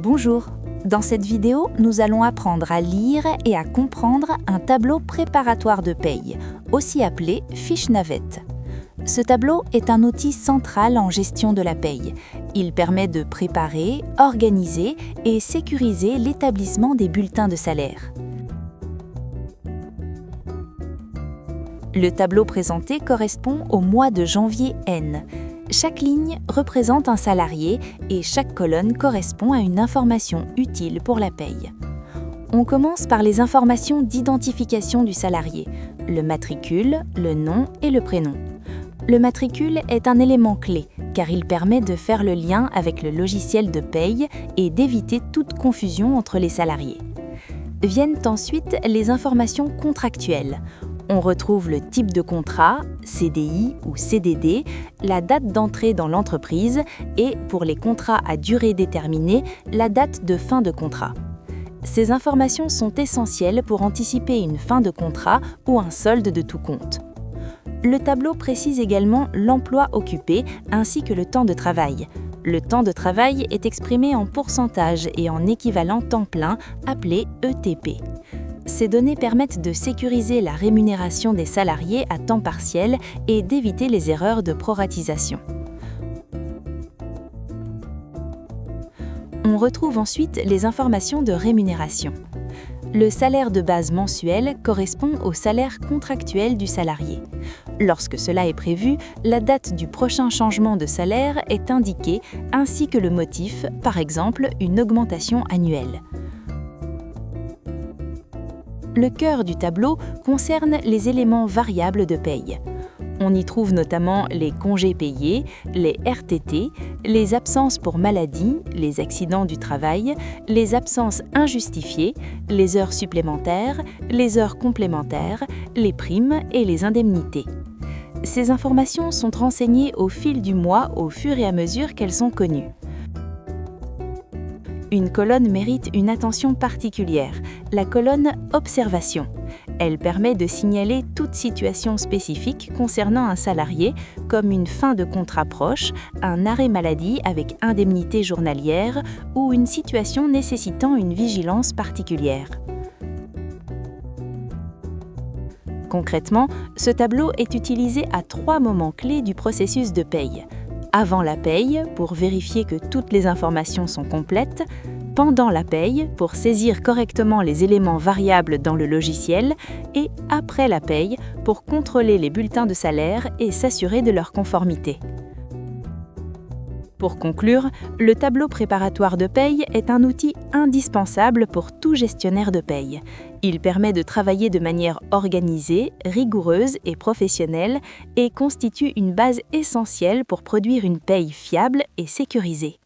Bonjour. Dans cette vidéo, nous allons apprendre à lire et à comprendre un tableau préparatoire de paye, aussi appelé fiche navette. Ce tableau est un outil central en gestion de la paye. Il permet de préparer, organiser et sécuriser l'établissement des bulletins de salaire. Le tableau présenté correspond au mois de janvier N. Chaque ligne représente un salarié et chaque colonne correspond à une information utile pour la paye. On commence par les informations d'identification du salarié, le matricule, le nom et le prénom. Le matricule est un élément clé car il permet de faire le lien avec le logiciel de paye et d'éviter toute confusion entre les salariés. Viennent ensuite les informations contractuelles. On retrouve le type de contrat, CDI ou CDD, la date d'entrée dans l'entreprise et, pour les contrats à durée déterminée, la date de fin de contrat. Ces informations sont essentielles pour anticiper une fin de contrat ou un solde de tout compte. Le tableau précise également l'emploi occupé ainsi que le temps de travail. Le temps de travail est exprimé en pourcentage et en équivalent temps plein, appelé ETP. Ces données permettent de sécuriser la rémunération des salariés à temps partiel et d'éviter les erreurs de proratisation. On retrouve ensuite les informations de rémunération. Le salaire de base mensuel correspond au salaire contractuel du salarié. Lorsque cela est prévu, la date du prochain changement de salaire est indiquée ainsi que le motif, par exemple une augmentation annuelle. Le cœur du tableau concerne les éléments variables de paye. On y trouve notamment les congés payés, les RTT, les absences pour maladie, les accidents du travail, les absences injustifiées, les heures supplémentaires, les heures complémentaires, les primes et les indemnités. Ces informations sont renseignées au fil du mois au fur et à mesure qu'elles sont connues. Une colonne mérite une attention particulière, la colonne « Observation ». Elle permet de signaler toute situation spécifique concernant un salarié, comme une fin de contrat proche, un arrêt maladie avec indemnité journalière ou une situation nécessitant une vigilance particulière. Concrètement, ce tableau est utilisé à 3 moments clés du processus de paye. Avant la paye, pour vérifier que toutes les informations sont complètes, pendant la paye, pour saisir correctement les éléments variables dans le logiciel, et après la paye, pour contrôler les bulletins de salaire et s'assurer de leur conformité. Pour conclure, le tableau préparatoire de paye est un outil indispensable pour tout gestionnaire de paye. Il permet de travailler de manière organisée, rigoureuse et professionnelle et constitue une base essentielle pour produire une paye fiable et sécurisée.